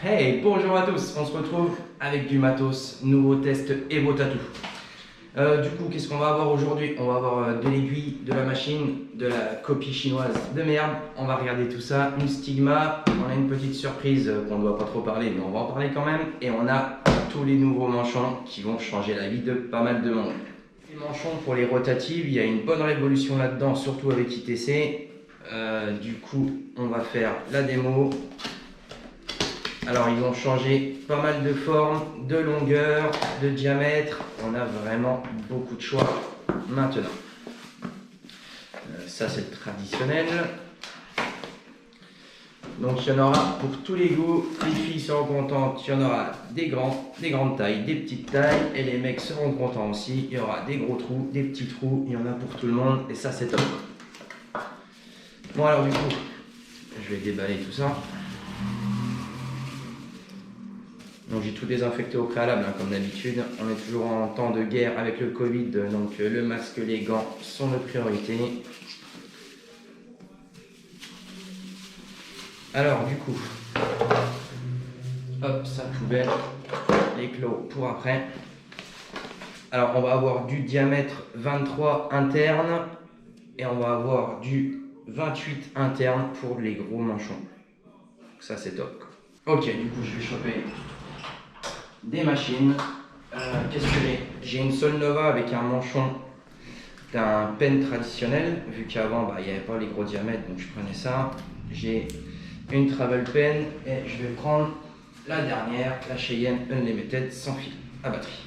Hey, bonjour à tous, on se retrouve avec du matos, nouveau test Evo Tattoo. Du coup, qu'est-ce qu'on va avoir aujourd'hui? On va avoir de l'aiguille, de la machine, de la copie chinoise de merde. On va regarder tout ça, une stigma, on a une petite surprise qu'on ne doit pas trop parler, mais on va en parler quand même. Et on a tous les nouveaux manchons qui vont changer la vie de pas mal de monde. Les manchons pour les rotatives, il y a une bonne révolution là-dedans, surtout avec ITC. Du coup, on va faire la démo. Alors ils ont changé pas mal de formes, de longueur, de diamètre. On a vraiment beaucoup de choix maintenant. Ça c'est le traditionnel. Donc il y en aura pour tous les goûts. Les filles seront contentes. Il y en aura des grandes tailles, des petites tailles. Et les mecs seront contents aussi. Il y aura des gros trous, des petits trous. Il y en a pour tout le monde. Et ça c'est top. Bon alors du coup, je vais déballer tout ça. Donc j'ai tout désinfecté au préalable, hein, comme d'habitude. On est toujours en temps de guerre avec le Covid, donc le masque, les gants sont nos priorités. Alors du coup, hop, sa poubelle, les clos pour après. Alors on va avoir du diamètre 23 interne et on va avoir du 28 interne pour les gros manchons. Donc ça c'est top. Ok, du coup je vais choper des machines. Qu'est-ce que j'ai une Solnova avec un manchon d'un pen traditionnel, vu qu'avant il n'y avait pas les gros diamètres, donc je prenais ça. J'ai une travel pen et je vais prendre la dernière, la Cheyenne Unlimited sans fil à batterie.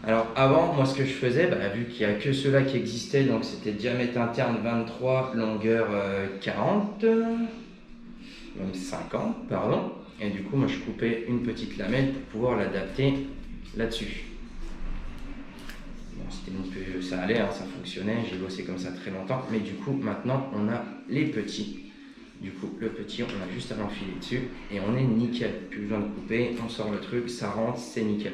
Alors avant, moi ce que je faisais, vu qu'il n'y a que ceux-là qui existaient, donc c'était diamètre interne 23, longueur 40, même 50, pardon. Et du coup, moi, je coupais une petite lamelle pour pouvoir l'adapter là-dessus. Bon, ça allait, hein, ça fonctionnait. J'ai bossé comme ça très longtemps. Mais du coup, maintenant, on a les petits. Du coup, le petit, on a juste à l'enfiler dessus. Et on est nickel. Plus besoin de couper. On sort le truc, ça rentre, c'est nickel.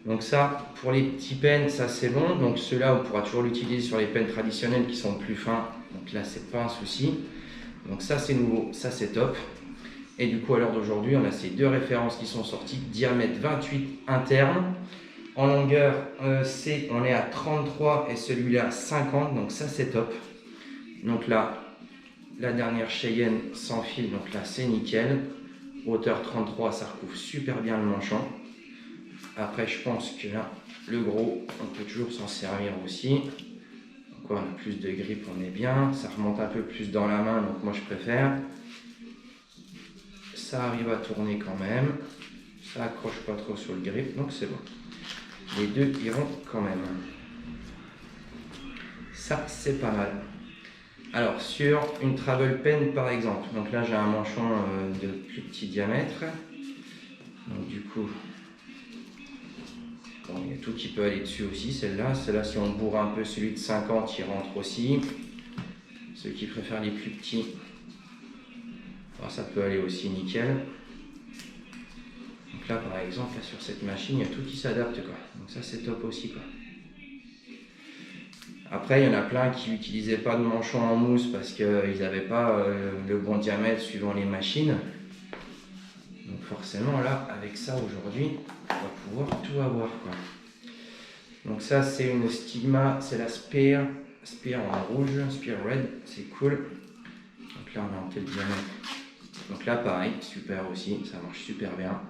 Donc ça, pour les petits pens, ça c'est bon. Donc ceux-là, on pourra toujours l'utiliser sur les pens traditionnels qui sont plus fins. Donc là, c'est pas un souci. Donc ça, c'est nouveau. Ça, c'est top. Et du coup, à l'heure d'aujourd'hui, on a ces deux références qui sont sorties. Diamètre 28 interne. En longueur, on est à 33 et celui-là à 50. Donc ça, c'est top. Donc là, la dernière Cheyenne sans fil. Donc là, c'est nickel. Hauteur 33, ça recouvre super bien le manchon. Après, je pense que là, le gros, on peut toujours s'en servir aussi. Donc on a plus de grippe, on est bien. Ça remonte un peu plus dans la main, donc moi, je préfère. Ça arrive à tourner quand même, ça accroche pas trop sur le grip, donc c'est bon. Les deux iront quand même. Ça, c'est pas mal. Alors, sur une travel pen par exemple, donc là j'ai un manchon de plus petit diamètre. Donc du coup, bon, il y a tout qui peut aller dessus aussi, celle-là. Celle-là, si on bourre un peu celui de 50, il rentre aussi. Ceux qui préfèrent les plus petits, alors ça peut aller aussi nickel. Donc là par exemple, là, sur cette machine, il y a tout qui s'adapte quoi. Donc ça c'est top aussi quoi. Après il y en a plein qui n'utilisaient pas de manchon en mousse parce qu'ils n'avaient pas le bon diamètre suivant les machines. Donc forcément là, avec ça aujourd'hui, on va pouvoir tout avoir quoi. Donc ça c'est une stigma, c'est la Spear en rouge, Spear Red, c'est cool. Donc là on a un tel diamètre. Donc là pareil, super aussi, ça marche super bien.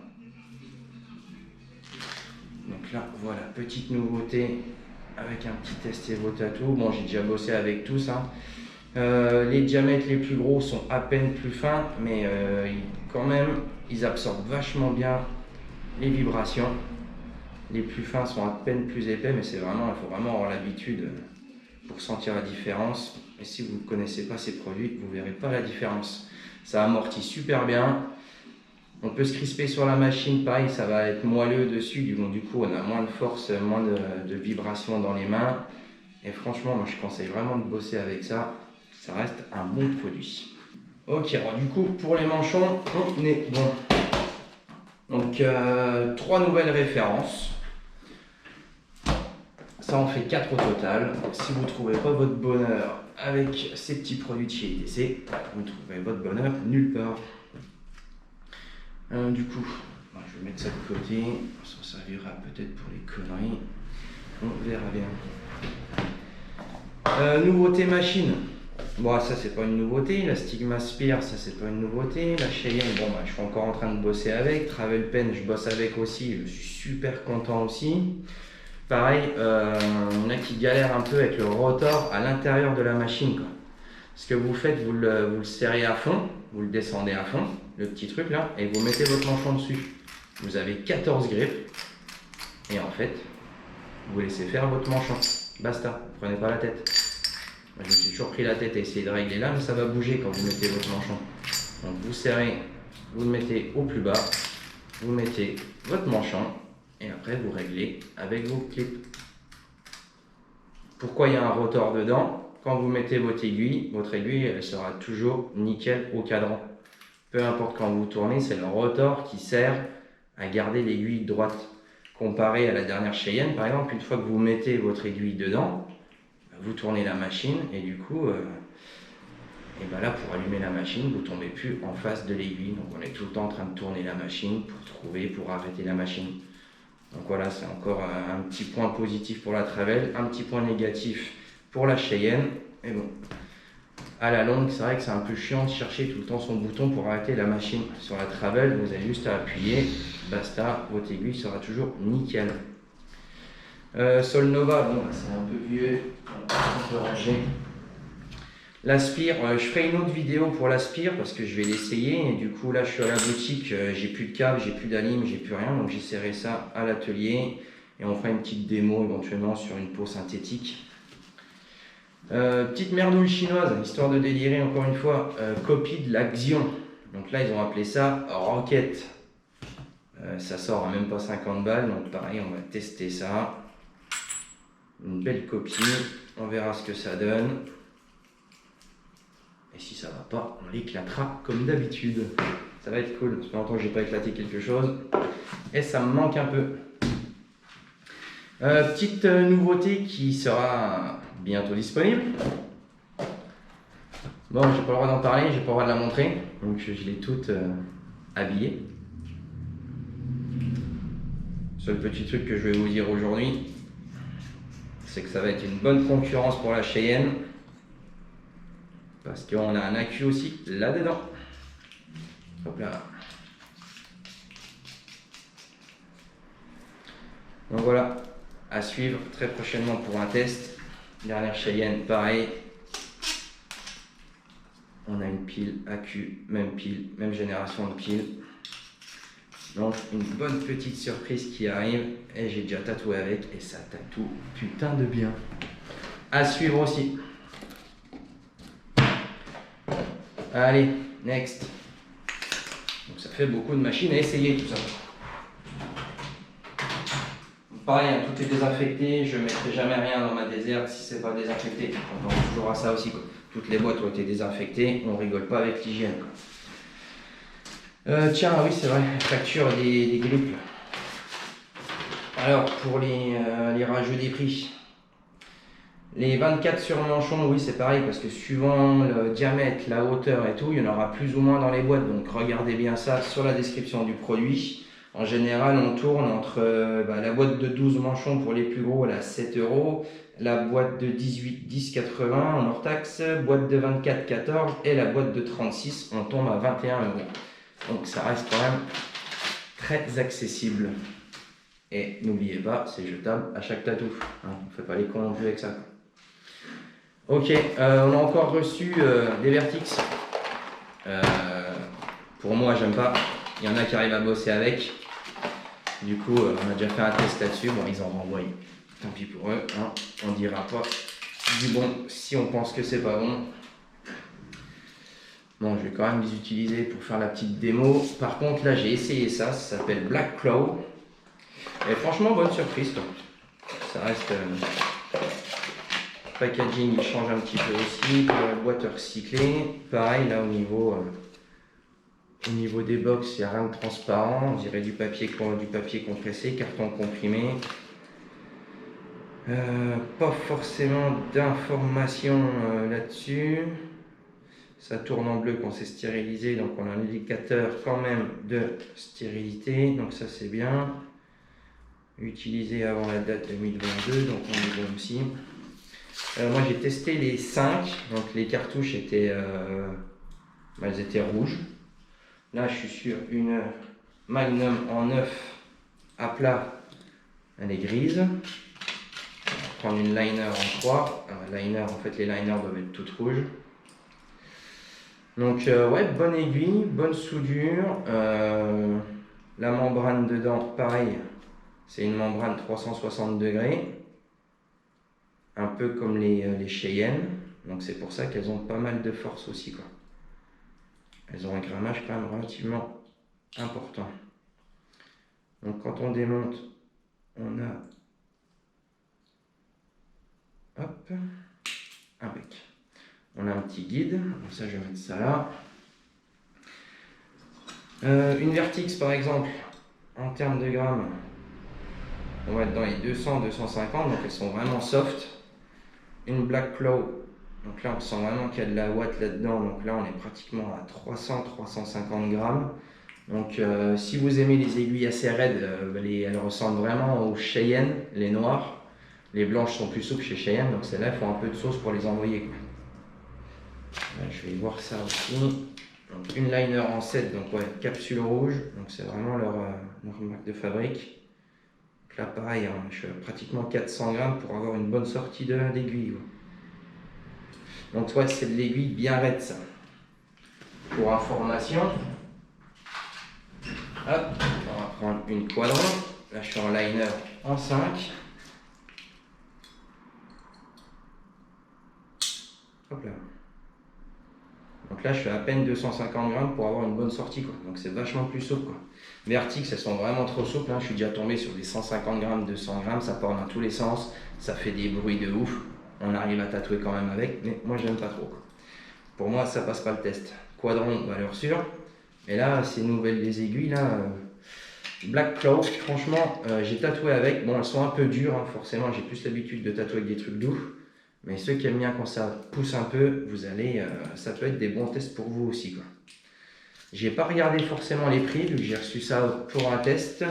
Donc là voilà, petite nouveauté avec un petit test Evo Tattoo. Bon, j'ai déjà bossé avec tous, hein. Les diamètres les plus gros sont à peine plus fins, mais quand même ils absorbent vachement bien les vibrations. Les plus fins sont à peine plus épais, mais c'est vraiment, il faut vraiment avoir l'habitude pour sentir la différence. Et si vous ne connaissez pas ces produits, vous ne verrez pas la différence. Ça amortit super bien. On peut se crisper sur la machine, pareil, ça va être moelleux dessus. Du coup, on a moins de force, moins de vibrations dans les mains. Et franchement, moi, je conseille vraiment de bosser avec ça. Ça reste un bon produit. Ok, alors du coup, pour les manchons, on est bon. Donc, 3 nouvelles références. Ça en fait 4 au total. Si vous ne trouvez pas votre bonheur avec ces petits produits de chez ITC, vous ne trouverez votre bonheur nulle part. Du coup, je vais mettre ça de côté, ça servira peut-être pour les conneries, on verra bien. Nouveauté machine. Bon, ça c'est pas une nouveauté. La Stigma Spear, ça c'est pas une nouveauté. La Cheyenne, bon, je suis encore en train de bosser avec. Travel Pen, je bosse avec aussi. Je suis super content aussi. Pareil, il y en a qui galèrent un peu avec le rotor à l'intérieur de la machine, quoi. Ce que vous faites, vous le serrez à fond, vous le descendez à fond, le petit truc là, et vous mettez votre manchon dessus. Vous avez 14 grippes. Et en fait, vous laissez faire votre manchon. Basta, vous prenez pas la tête. Moi, je me suis toujours pris la tête à essayer de régler là, mais ça va bouger quand vous mettez votre manchon. Donc vous serrez, vous le mettez au plus bas, vous mettez votre manchon, et après vous réglez avec vos clips. Pourquoi il y a un rotor dedans? Quand vous mettez votre aiguille elle sera toujours nickel au cadran. Peu importe quand vous tournez, c'est le rotor qui sert à garder l'aiguille droite. Comparé à la dernière Cheyenne, par exemple, une fois que vous mettez votre aiguille dedans, vous tournez la machine et du coup, et ben là, pour allumer la machine, vous ne tombez plus en face de l'aiguille. Donc on est tout le temps en train de tourner la machine pour arrêter la machine. Donc voilà, c'est encore un petit point positif pour la Travel, un petit point négatif pour la Cheyenne. Mais bon, à la longue, c'est vrai que c'est un peu chiant de chercher tout le temps son bouton pour arrêter la machine. Sur la Travel, vous avez juste à appuyer, basta, votre aiguille sera toujours nickel. Solnova, bon, c'est un peu vieux, on peut ranger. L'Aspire, je ferai une autre vidéo pour l'Aspire parce que je vais l'essayer. Et du coup, là, je suis à la boutique, j'ai plus de câble, j'ai plus d'alim, j'ai plus rien. Donc, j'essaierai ça à l'atelier et on fera une petite démo éventuellement sur une peau synthétique. Petite merdouille chinoise, histoire de délirer encore une fois, copie de la Xion. Donc là, ils ont appelé ça Rocket. Ça sort à même pas 50 balles, donc pareil, on va tester ça. Une belle copie, on verra ce que ça donne. Et si ça va pas, on l'éclatera comme d'habitude. Ça va être cool, ça fait longtemps que j'ai pas éclaté quelque chose. Et ça me manque un peu. Petite nouveauté qui sera bientôt disponible. Bon, j'ai pas le droit d'en parler, j'ai pas le droit de la montrer. Donc je l'ai toute habillée. Seul petit truc que je vais vous dire aujourd'hui, c'est que ça va être une bonne concurrence pour la Cheyenne. Parce qu'on a un accu aussi là-dedans. Hop là. Donc voilà, à suivre très prochainement pour un test. Dernière Cheyenne, pareil. On a une pile accu, même génération de pile. Donc une bonne petite surprise qui arrive. Et j'ai déjà tatoué avec et ça tatoue putain de bien. À suivre aussi. Allez, next. Donc ça fait beaucoup de machines à essayer tout ça. Pareil, hein, tout est désinfecté, je ne mettrai jamais rien dans ma déserte si c'est pas désinfecté. On pense toujours à ça aussi, quoi. Toutes les boîtes ont été désinfectées, on rigole pas avec l'hygiène. Tiens, oui c'est vrai, facture des grippes. Alors pour les rageux des prix. Les 24 sur manchon, oui c'est pareil parce que suivant le diamètre, la hauteur et tout, il y en aura plus ou moins dans les boîtes. Donc regardez bien ça sur la description du produit. En général, on tourne entre la boîte de 12 manchons pour les plus gros, elle est à 7 €. La boîte de 18, 10,80 en hors taxe. Boîte de 24, 14. Et la boîte de 36, on tombe à 21 €. Donc ça reste quand même très accessible. Et n'oubliez pas, c'est jetable à chaque tatou. Hein, on ne fait pas les cons non plus avec ça. Ok, on a encore reçu des Vertix. Pour moi, j'aime pas. Il y en a qui arrivent à bosser avec. Du coup, on a déjà fait un test là-dessus. Bon, ils en renvoient. Tant pis pour eux. Hein. On dira pas du bon si on pense que c'est pas bon. Bon, je vais quand même les utiliser pour faire la petite démo. Par contre, là, j'ai essayé ça. Ça s'appelle Black Claw. Et franchement, bonne surprise, quoi. Ça reste... packaging, il change un petit peu aussi. Pour la boîte recyclée. Pareil, là, au niveau des box, il n'y a rien de transparent. On dirait du papier compressé, carton comprimé. Pas forcément d'informations là-dessus. Ça tourne en bleu quand c'est stérilisé, donc on a un indicateur quand même de stérilité, donc ça c'est bien. Utilisé avant la date 2022, donc on est bon aussi. Moi j'ai testé les 5, donc les cartouches étaient, elles étaient rouges. Là je suis sur une Magnum en 9 à plat, elle est grise. On va prendre une liner en 3. Liner, en fait les liners doivent être toutes rouges. Donc ouais, bonne aiguille, bonne soudure. La membrane dedans, pareil, c'est une membrane 360 degrés. Un peu comme les Cheyenne. Donc c'est pour ça qu'elles ont pas mal de force aussi, quoi. Elles ont un grammage quand même relativement important. Donc quand on démonte, on a... Hop, impec. On a un petit guide, donc ça je vais mettre ça là. Une Vertix par exemple, en termes de grammes, on va être dans les 200-250, donc elles sont vraiment soft. Une Black Claw, donc là on sent vraiment qu'il y a de la watt là-dedans, donc là on est pratiquement à 300-350 grammes. Donc si vous aimez les aiguilles assez raides, elles ressemblent vraiment aux Cheyenne, les noires. Les blanches sont plus souples chez Cheyenne, donc celles-là il faut un peu de sauce pour les envoyer, quoi. Là, je vais voir ça aussi. Donc, une liner en 7, donc ouais, capsule rouge, donc c'est vraiment leur marque de fabrique. Donc là pareil, hein, je suis à pratiquement 400 grammes pour avoir une bonne sortie d'aiguille. Donc ouais, c'est de l'aiguille bien raide ça. Pour information, hop, on va prendre une quadron. Là je suis en liner en 5. Hop là. Donc là je fais à peine 250 grammes pour avoir une bonne sortie, quoi. Donc c'est vachement plus souple, quoi. Vertix, elles sont vraiment trop souples, hein. Je suis déjà tombé sur des 150 grammes, 200 grammes, ça part dans tous les sens, ça fait des bruits de ouf. On arrive à tatouer quand même avec, mais moi j'aime pas trop, quoi. Pour moi ça passe pas le test. Quadron, valeur sûre. Et là ces nouvelles les aiguilles là, Black Claw, franchement j'ai tatoué avec. Bon, elles sont un peu dures, hein, forcément j'ai plus l'habitude de tatouer avec des trucs doux. Mais ceux qui aiment bien quand ça pousse un peu, vous allez, ça peut être des bons tests pour vous aussi, quoi. J'ai pas regardé forcément les prix, vu que j'ai reçu ça pour un test.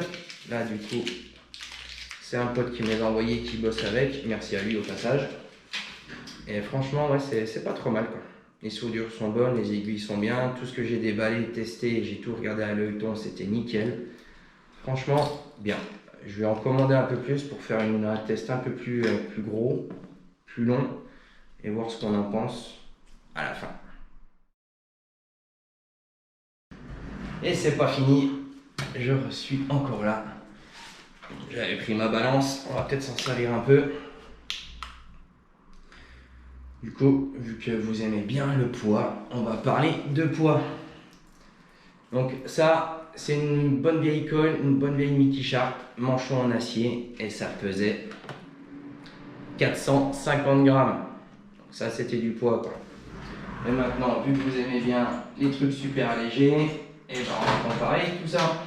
Là, du coup, c'est un pote qui me les a envoyés, qui bosse avec. Merci à lui au passage. Et franchement, ouais, c'est pas trop mal, quoi. Les soudures sont bonnes, les aiguilles sont bien. Tout ce que j'ai déballé, testé, j'ai tout regardé à l'œilleton, c'était nickel. Franchement, bien. Je vais en commander un peu plus pour faire un test un peu plus gros, plus long, et voir ce qu'on en pense à la fin. Et c'est pas fini, je suis encore là. J'avais pris ma balance, on va peut-être s'en servir un peu. Du coup, vu que vous aimez bien le poids, on va parler de poids. Donc ça, c'est une bonne vieille colle, une bonne vieille Mickey Sharp, manchon en acier, et ça pesait 450 grammes. Donc ça, c'était du poids, quoi. Et maintenant, vu que vous aimez bien les trucs super légers, et ben on va comparer tout ça.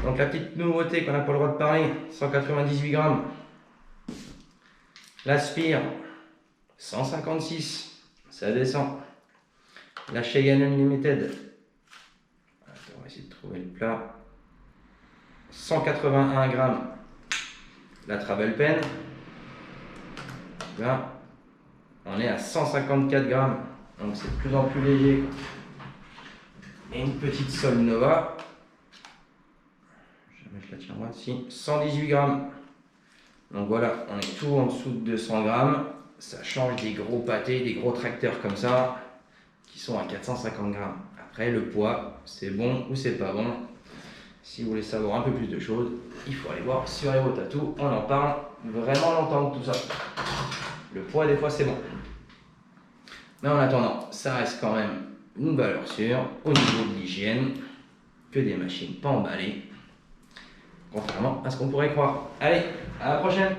Donc la petite nouveauté qu'on n'a pas le droit de parler, 198 grammes. L'Aspire, 156, ça descend. La Cheyenne Unlimited, on va essayer de trouver le plat, 181 grammes. La Travel Pen, là, on est à 154 grammes, donc c'est de plus en plus léger. Et une petite Sol Nova, je vais mettre la tiroire ici, 118 grammes. Donc voilà, on est tout en dessous de 200 grammes. Ça change des gros pâtés, des gros tracteurs comme ça, qui sont à 450 grammes. Après, le poids, c'est bon ou c'est pas bon. Si vous voulez savoir un peu plus de choses, il faut aller voir sur Hero Tattoo. On en parle vraiment longtemps de tout ça. Le poids, des fois, c'est bon. Mais en attendant, ça reste quand même une valeur sûre au niveau de l'hygiène, que des machines pas emballées, contrairement à ce qu'on pourrait croire. Allez, à la prochaine!